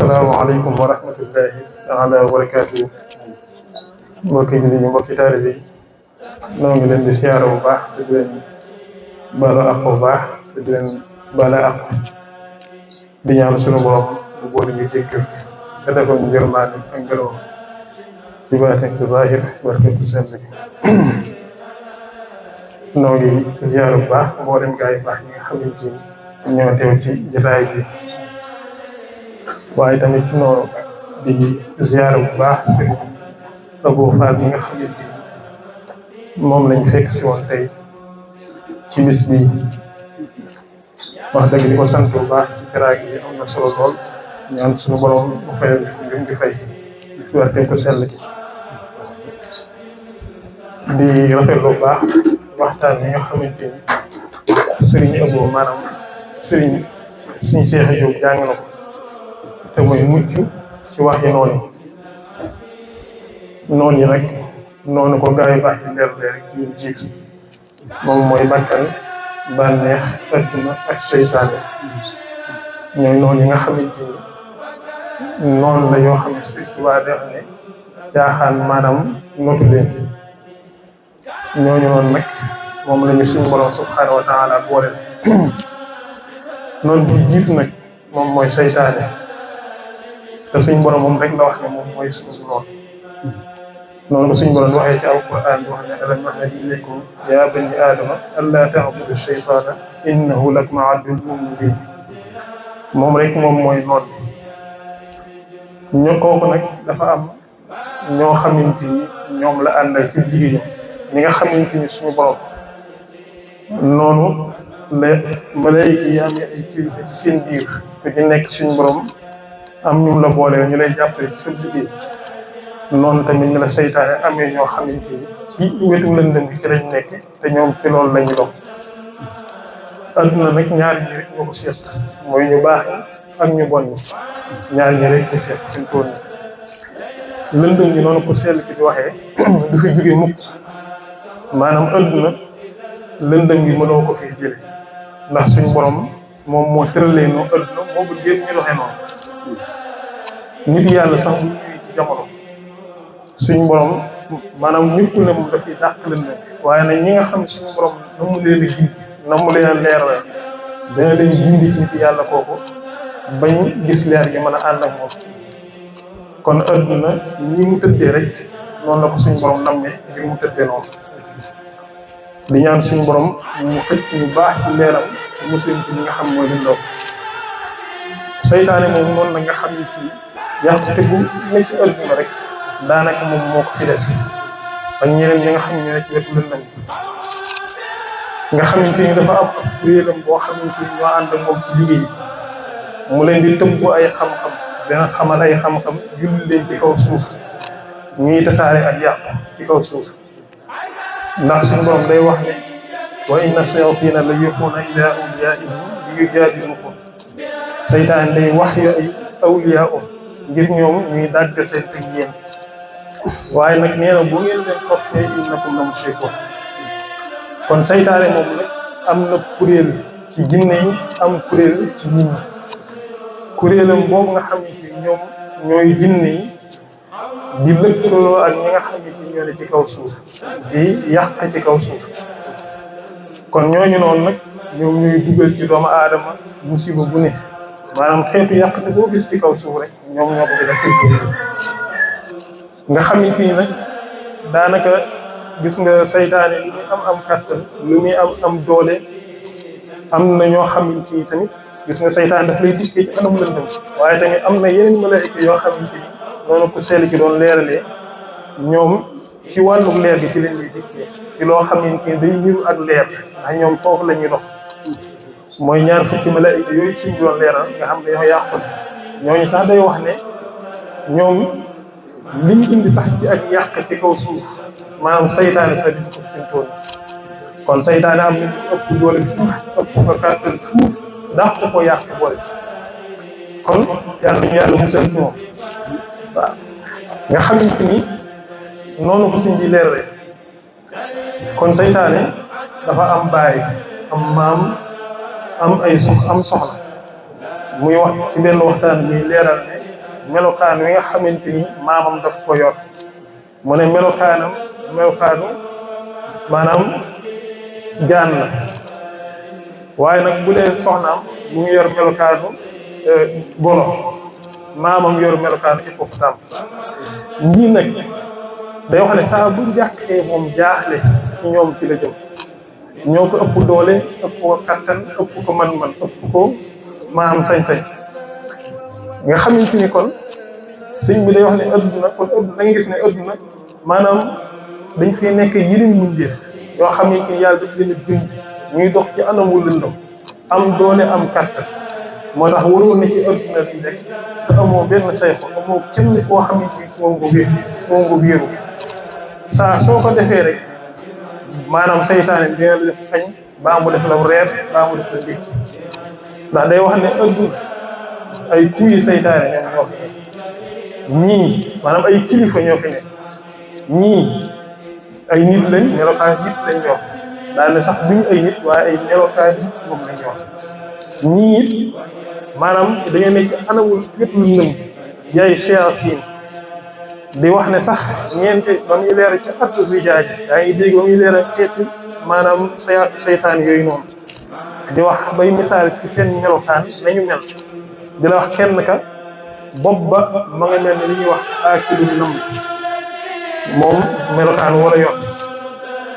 asalaamaaleykum wa rahmatullahi taala wa barakaatu. Mbokki jullit yi mbokki taalibe yi noo ngi leen di siyaara bu baax te di leen baala ak bu baax te di leen baala ak di ñaan sunu borom bu boole ñu jéggal te defal ñu yërmaande ak ngërëm ci baatin ci zahir barke bu sell gi. noo ngi siyaara bu baax mboolem gaa yi baax ñi nga xamante ni ñoo teew ci jotaay bi. waaye tamit ci noonu di ziyaara bu baax sëriñ Abou Fall bi nga xamante ni moom lañ fekk si woon tey ci bis bi wax dëgg di ko sant bu baax ci teraag yi am na solo lool ñaan suñu borom mu fayal ko ngeen di fay ci warte ko sell gi. di rafetlu bu baax waxtaan bi nga xamante ni sëriñ Abou maanaam sëriñ Cheikh Diop jàng na ko te mooy mucc ci wax yi noonu yi rek noonu ko gaa yi baax yi leer rek ci ñun jiitu moom mooy bakkan bànneex adduna ak seytaane ñooy noonu yi nga xamante ni noonu la yoo xam ne si waa def ne caaxaan maanaam notu leen ñooñu noonu nag moom la ñu suñu borom subhanahu wa taala boole noonu bi jiitu nag moom mooy seytaane te suñ borom moom rek la wax ne moom mooy suñu noonu ko suñ borom waxee ci alquran wax ne alam ahad ilaykum ya bani aadama allaa ta'budu shaytaana innahu lakum aduwwun mubin moom rek moom mooy noonu ñoo kooku nag dafa am ñoo xamante ni ñoom la àndal ci jigéen ñi nga xamante ni suñu borom noonu la malayka yi amee ay kilifa ci seen biir te ñu nekk suñu borom am ñu la boole ñu lay jàppale ci sa liggéey noonu tamit ñu la seytaane amee ñoo xamante ni ci wetu lëndëm bi ci lañ nekk te ñoom ci loolu lañu doon. adduna nag ñaari ñi rek ñoo ko seet mooy ñu baax ak ñu bon ñi ñaari ñi rek ci seet fi mu toll nii lëndëm ñi noonu ko sell ki di waxee du fi jóge mukk maanaam adduna lëndëm gi mënoo ko fi jële ndax suñ borom moom moo tëralee noonu adduna moo bëgg ñu doxee noonu. nit yàlla sax bu ñëwee ci jamono suñ borom maanaam nit ku ne moom dafay dàq leen waaye nag ñi nga xam suñu borom na mu leen a gindi na mu leen a leeral dana leen gindi ci nit yàlla kooku bañ gis leer gi mën a ànd ak moom. kon adduna ñi mu tëddee rek noonu la ko suñu borom nammee ngir mu tëddee noonu di ñaan suñu borom mu xëcc ñu baax ci leeram te muslim ci ñi nga xam mooy li ndaw seytaane moom noonu la nga xam ni ci yàqute bu ne ci adduna rek daanaka moom moo ko fi def ak ñeneen ñi nga xam ne ñoo ci wetu lëndëm nga xamante ni dafa am ab kuréelam boo xamante ni ñoo ànd ak moom ci liggéey mu leen di tëbb ay xam-xam dina xamal ay xam-xam julli leen ci kaw suuf ñuy tasaare ak yàqu ci kaw suuf ndax suñu borom day wax ne wa inna shayaatiina la yuuhuuna ilaa awliyaa'ihim li yujaadiluukum seytaan day wax yu ay awliyaa ngir ñoom ñuy dàgg seen teg yéen waaye nag nee na bu ngeen leen toppee innakum la mushrikuun kon seytaane moom nag am na kuréel ci jinne yi am kuréel ci nit ñi kuréelam boobu nga xam ne ci ñoom ñooy jinne yi di lëkkaloo ak ñi nga xam ne ci ñoo ne ci kaw suuf di yàq ci kaw suuf kon ñooñu noonu nag ñoom ñuy dugal ci doomu aadama musiba bu ne maanaam xeetu yàqte boo gis ci kaw suuf rek ñoom ñoo ko def nga xamante ni nag daanaka gis nga saytaane lu muy am kàttan lu muy am doole am na ñoo xamante ni tamit gis nga saytaane daf lay dikkee ci anam lëndëm waaye tamit am na yeneen malaayika yoo xamante ni noonu ko sell ki doon leeralee ñoom ci wàllu leer gi ci leen lay dikkee ci loo xamante ni day niru ak leer ndax ñoom foofu la ñuy dox mooy ñaar fukki malaayika yooyu suñ doon leeral nga xam ne dañoo yàqu ñooñu sax day wax ne ñoom liñ indi sax ci ak yàq ci kaw suuf maanaam saytaane sax di ko fi mu toll kon saytaane am na ëpp doole fuuf ëpp ko kàttan fuuf dàq ko yàq boole ci kon yàlla ñu yàlla musal ci moom waaw nga xamante ni noonu ko suñ ji leerale kon saytaane dafa am baay am maam am ay am soxna muy wax ci benn waxtaan bi leeral ne melokaan wi nga xamante ni maamam daf ko yor mu ne melokaanu maanaam jaan la waaye nag bu dee soxnaam mu ngi yor melokaanu golo maamam yor melokaanu hippopotame ñii nag day wax ne saa bu jàkkee moom jaaxle ci ñoom ci la jëm ñoo ko ëpp doole ëpp ko kattan ëpp ko man-man ëpp ko maam sañ-sañ nga xamante ni kon sëñ bi day wax ne adduna kon adduna da nga gis ne adduna maanaam dañ fi nekk yëriñ mu njëf yoo xamante ni yàlla daf leen a bind ñuy dox ci anamu lëndam am doole am kattan moo tax waroon na ci adduna bi rek te amoo benn sayxo amoo kenn koo xamante ni moom nga wéeru saa soo ko defee rek maanaam saytaane dina la def añ baa mu def la reer baa mu def la ndékki ndax day wax ne adduna ay kuyi saytaane ñoom ñoo fi ñii maanaam ay kilifa ñoo fi ne ñii ay nit lañ melokaan nit lañ yor daal ne sax duñ ay nit waaye ay melokaan nit moom lañ yor ñii it maanaam dañoo nekk ci anamul lépp lu nëmm yaay shayatin di wax ne sax ñeente ba muy leer ci at rijaaj yaa ngi dégg ba muy leer xeeti maanaam saytaan yooyu noonu di wax bay misaal ci seen melokaan nañu mel di la wax kenn ka bopp ba ma nga mel ne li ñuy wax aakilu nam moom melokaan war a yor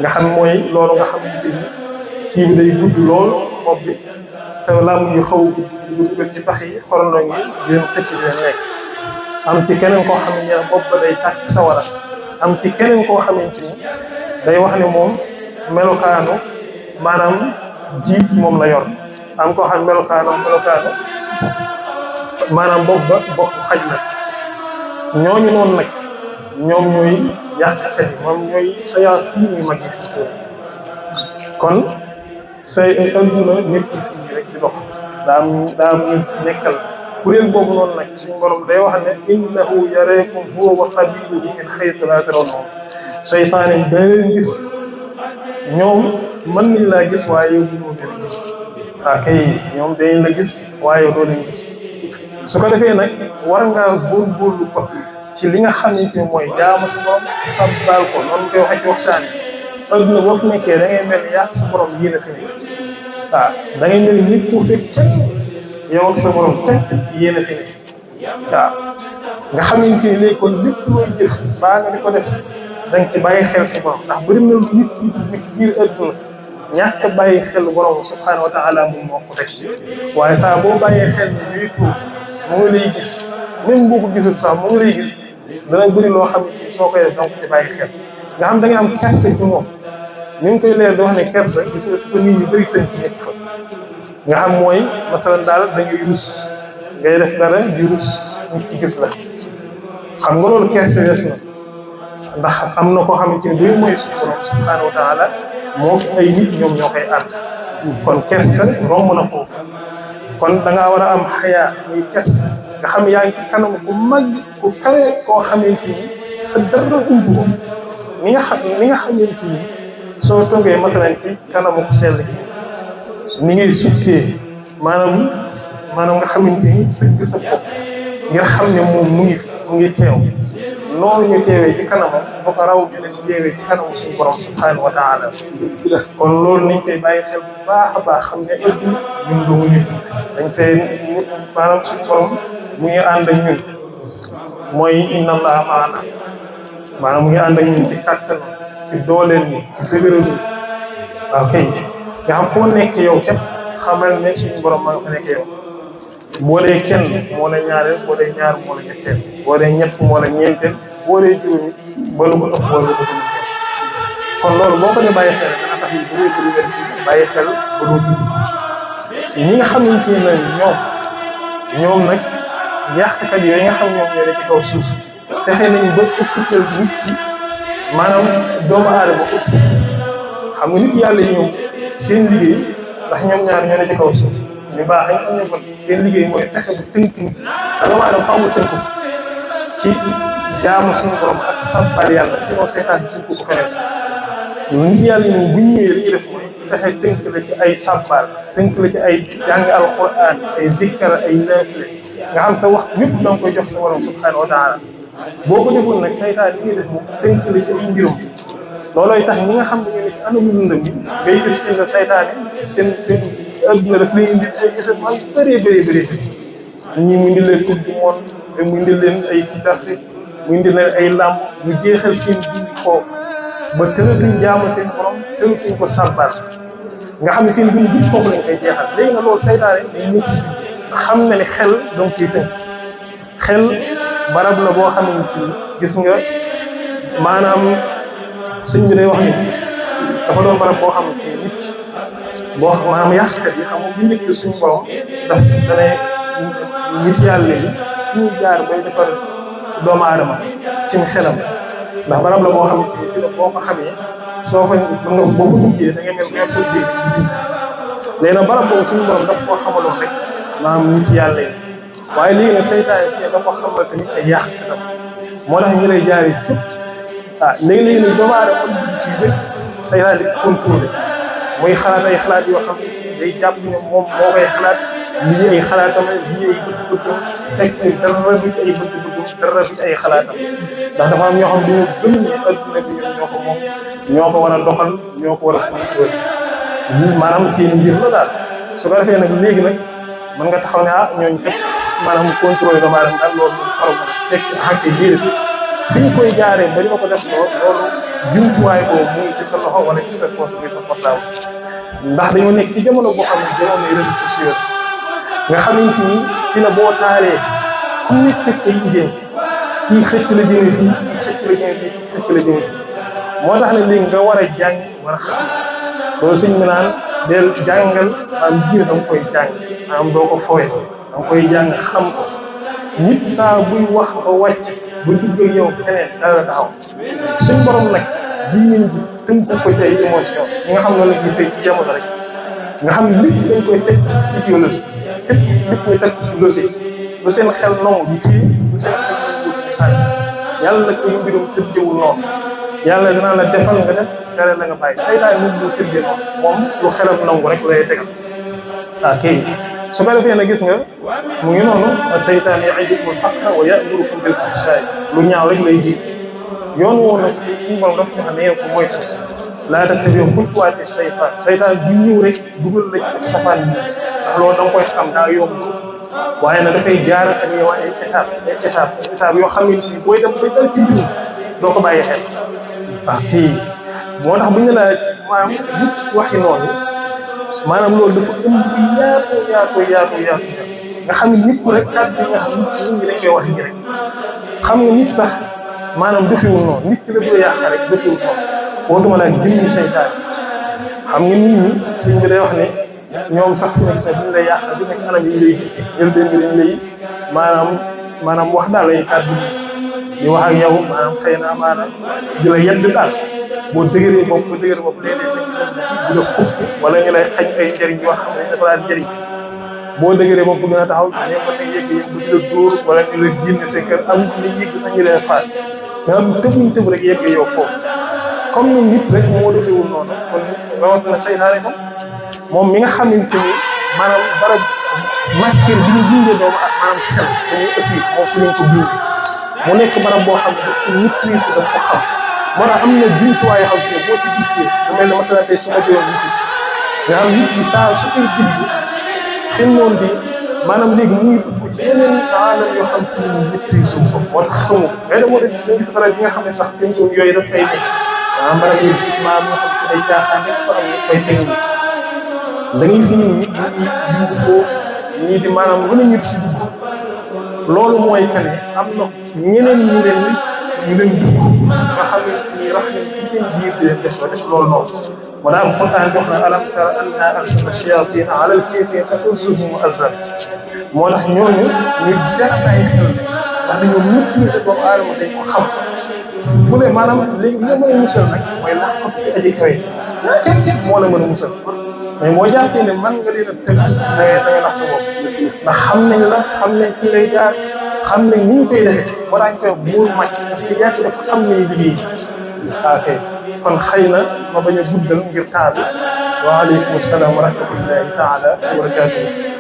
nga xam mooy loolu nga xam ci kii bi day gudd lool bopp bi te làmm yu xaw bu dugal ci pax yi xorondoo ngi di leen xëcc di leen nekk am ci keneen koo xam ne bopp ba day tàkk sawara am ci keneen koo xamante ni day wax ne moom melokaanu maanaam jiit moom la yor am koo xam melokaanu maanaam bopp xaj na ñooñu noonu nag ñoom ñooy yàqkat yi moom ñooy sayaatiin yu mag yi kon say adduna nit ñi fii rek di dox daa am ñu nekkal kuréel boobu noonu nag suñu borom day wax ne innahu yareekum huwa wa qabiluhu min haythu laa tarawnahum seytaane da leen gis ñoom mën nañ laa gis waaye yow mënoo leen gis kay ñoom dañ la gis waaye yow doo leen gis su ko defee nag war ngaa góorgóorlu ko ci li nga xamante ne mooy jaamu sa borom sabbaal ko noonu koy waxee ci waxtaan yi adduna boo fi nekkee da ngay mel ni yaa sa borom yéen a fi nekk da ngay mel ni nit ku fekk kenn yow ak sa borom kenn yéen a fi nekk nga xamante ni léegi kon lépp looy jëf baa nga di ko def da nga ci bàyyi xel sa borom ndax bëri na lu nit ki ci biir adduna ñàkk a bàyyi xel borom subhanahu wa taala moom moo ko teg waaye saa boo bàyyee xel ni lii tuur mu ngi lay gis même boo ko gisul sax mu ngi lay gis dana bëri loo xam ne soo koy def donc ci bàyyi xel nga xam da nga am kersa ci moom ni mu koy leer di wax ne kersa gis nga ko nit ñi bëri tënk ci nekk fa nga xam mooy masalan daal da ngay rus ngay def dara di rus nit ci gis la xam nga loolu kersa wees na ndax am na koo xamante ni buy mooy suñu borom subhanahu wa taala moo ay nit ñoom ñoo koy ànd kon kersa romb na foofu kon da ngaa war a am xayaa muy kersa nga xam yaa ngi ci kanam ku mag ku kawe koo xamante ni sa dara umb ko ni nga xamante ni soo toogee masalan ci kanamu ku sell ki ni ngay sukkee maanaam nga xamante ni sëgg sa bopp ngir xam ne moom mu ngi teew noonu ñu teewee ci kanamam bu ko raw bi leen teewee ci kanamu suñu borom subhanahu wa taala kon loolu nañ koy bàyyi xel bu baax a baax xam ne ëpp ñun doomu nit dañ fee maanaam suñu borom mu ngi ànd ak ñun mooy inna allaha maana maanaam mu ngi ànd ak ñun ci kàttan ci dooleel ni ci dëgëral ni waaw kay nga xam foo nekk yow képp xamal ne suñu borom ma nga fa nekk yow boo dee kenn moo la ñaareel boo dee ñaar moo la ñetteel boo dee ñett moo la ñeenteel boo dee juróomi ba lu ko ëpp ba lu ko ëpp kon loolu boo ko dee bàyyi xel dana tax yu bëri bëri nga bàyyi xel ba doo ci ñi nga xamante ne ñoom nag yàqkat yooyu nga xam ñoom ñoo ne ci kaw suuf fexe nañu ba ëppal nit ki maanaam doomu aadama ëpp xam nga nit yàlla yi ñoom seen liggéey ndax ñoom ñaar ñoo ne ci kaw suuf ñu baax dañ am ñëpp seen liggéey mooy fexe ba tënk nit doomu aadama faaw mu tënk ci jaamu suñu borom ak sabbal yàlla sinon seetaan tënk ko feneen nit yàlla yi moom bu ñu ñëwee li ñu def mooy fexe tënk la ci ay sabbal tënk la ci ay jàng alquran ay zikkar ay naafile nga xam sa wax yëpp da nga koy jox sa borom subhanahu wa taala boo ko deful nag saytaan yi def moom tënk la ci ay mbirum loolooy tax ñi nga xam ne ñu ne ci anamu dundam bi ngay gis fi nga saytaan yi seen adduna daf lay indi ay événement yu bëree ñii mu indi leen coupe du monde mu indi leen ay d'Afrique mu indi leen ay làmb ñu jeexal seen dund foofu ba tënatuñ jaamu seen borom tënatuñ ko sàbbal nga xam ne seen dund bi foofu lañ koy jeexal léegi nag loolu saytaane day ñëpp xam na ne xel donc ciy tënk xel barab la boo xamante ni gis nga maanaam suñ bi day wax ni dafa doon barab boo xamante ni nit boo maanaam yàqkat yi xam nga bu njëkk suñu borom daf danay nit yàlla yi fi ñuy jaar bay defar doomu aadama cim xelam ndax barab la boo xamante ni fi la boo ko xamee soo ko mën nga boo ko duggee da nga mel nga soo dégg léegi nag barab boobu suñu borom daf koo xamaloon rek maanaam nit yàlla yi waaye léegi nag saytaane fii da ko xamal tamit ay yàq xelam moo tax ñu lay jaaree ci léegi-léegi nag doomu aadama am dugg ci bëri saytaane di contrôlé muy xalaat ay xalaat yoo xam ne ci day jàpp ne moom moo koy xalaat lii ay xalaatam lii ay bëgg-bëggam teg dara bi ay bëgg-bëggam dara bi ay xalaatam ndax dafa am ñoo xam dañoo gëm ne adduna bi ñoo ko moom ñoo ko war a doxal ñoo ko war a contrôlé maanaam seen mbir la daal su ko defee nag léegi nag mën nga taxaw ne ñooñu kat maanaam contrôlé doomu aadama daal loolu xarum teg xànke jiir fi ñu koy jaaree ba ñu ko def loolu jumtuwaay boobu mu ngi ci sa loxo wala ci sa poche bi sa portable ndax dañoo nekk ci jamono boo xam ne jamono réseaux sociaux nga xamante ni fi la boo taalee ku nekk teg ay idée kii xëcc la jëme fii kii xëcc la jëme fii kii xëcc la jëme fii moo tax ne léegi nga war a jàng war a xam loolu suñ mi naan del jàngal maanaam jiir da nga koy jàng maanaam doo ko fooye da nga koy jàng xam ko nit saa buy wax ba wàcc ba dugg ak yow keneen dara taxaw suñ borom nag diine bi tënk ko ci ay émotion ñi nga xam ne la gisee ci jamono rek nga xam ne lépp dañ koy teg ci idéologie lépp ñu teg ci logique lu seen xel nangu di kii lu seen xel nangu di sànni yàlla nag ay mbirum tëddewul noonu yàlla dinaa la defal nga def tere la nga bàyyi saytaane moom lu tëddee noonu moom lu xelam nangu rek lay tegal kay su ko defee nag gis nga mu ngi noonu saytaan ya'idukumul faqra wa ya'murukum bil fahshaa lu ñaaw rek lay ji yoon woo nag si suñu borom dafa xam ne yow ko moytu laa tattabi'u xutuwaati saytaan bu ñëw rek dugal la ci safaan bi ndax loolu da nga koy xam daa yomb waaye nag dafay jaar ak yow ay étape yoo xam ne ci booy dem bay dal ci mbir doo ko bàyyi xel kii moo tax bu ñu la maanaam nit ci waxi noonu maanaam loolu dafa ëmb yaatu nga xam ne nit ku rek kàddu yi nga xam nit ñi dañ koy wax ji rek xam nga nit sax maanaam defiwul noonu nit ki la bëgg a yàq rek defiwul noonu boo duma laa jëmmi saytaan xam nga nit ñi sëñ bi day wax ne ñoom sax fi nekk sax duñ lay yàq du nekk anam yi lay jëkkee jël benn dañ lay maanaam wax daal ay kàddu di wax ak yow maanaam xëy na amaana di la yedd daal boo dëgëree bopp léeg-léeg sa di la xupp wala ñu lay xañ ay njëriñ yoo xam ne dafa daan njëriñ boo dëgëree bopp gën a taxaw ñoom mën nañ yegg yëg bu di la dóor wala ñu la génne sa kër am ñu yëgg sax ñu leen faat nga xam tëbuñ tëb rek yegg yow foofu comme ni nit rek moo defewul noonu kon rawatina saytaane ko moom mi nga xamante ni maanaam barab matière bi ñu bindee doomu ak maanaam xel dañuy aussi moom fi ñu ko bind mu nekk barab boo xam ne daf ko maîtriser daf ko xam moo tax am na jumtuwaay yoo xam ne boo ci gisee lu mel ne masalan tey su ma jëloon visite nga xam nit ñi saa su koy dugg seen noonu bi maanaam léegi mu ngi dugg ci yeneen alam yoo xam ne ñu maîtrise wu ko moo tax xamu ko mais moo tax da gis barab yi nga xam ne sax dañ doon yooyu daf fay nekk maanaam barab yi maanaam nga xam ne ay caaxaan rek fa am fay technique da ngay gis nit ñi yëngu ko ñii di maanaam lu ne ñu ci dugg loolu mooy que ne am na ñeneen ñu leen dugg nga xamante ni rax nañ ci seen biir di leen def loolu noonu moo daal Alxuraan jox na alam tara annaa arsalnaa shayaatiin alal kaafiriina ta'uuzuhum azan moo tax ñooñu ñu jar ay xel ndax dañoo maîtriser doomu aadama dañ ko xam bu dee maanaam léegi li nga mën a musal nag mooy laax ko ci aji kawe moo la mën a musal mais moo jàppee ne man nga leen a tënk da ngay nax sa bopp ndax xam nañ la xam nañ fi lay jaar xam nañ ni ñu koy defee war nañ koy buur màcc parce que yàgg dafa xam nañ liggéey ok kon xëy na ma bañ a guddal ngir temps bi wa aleykum salaam wa rahmatullahi taala wa barakatuh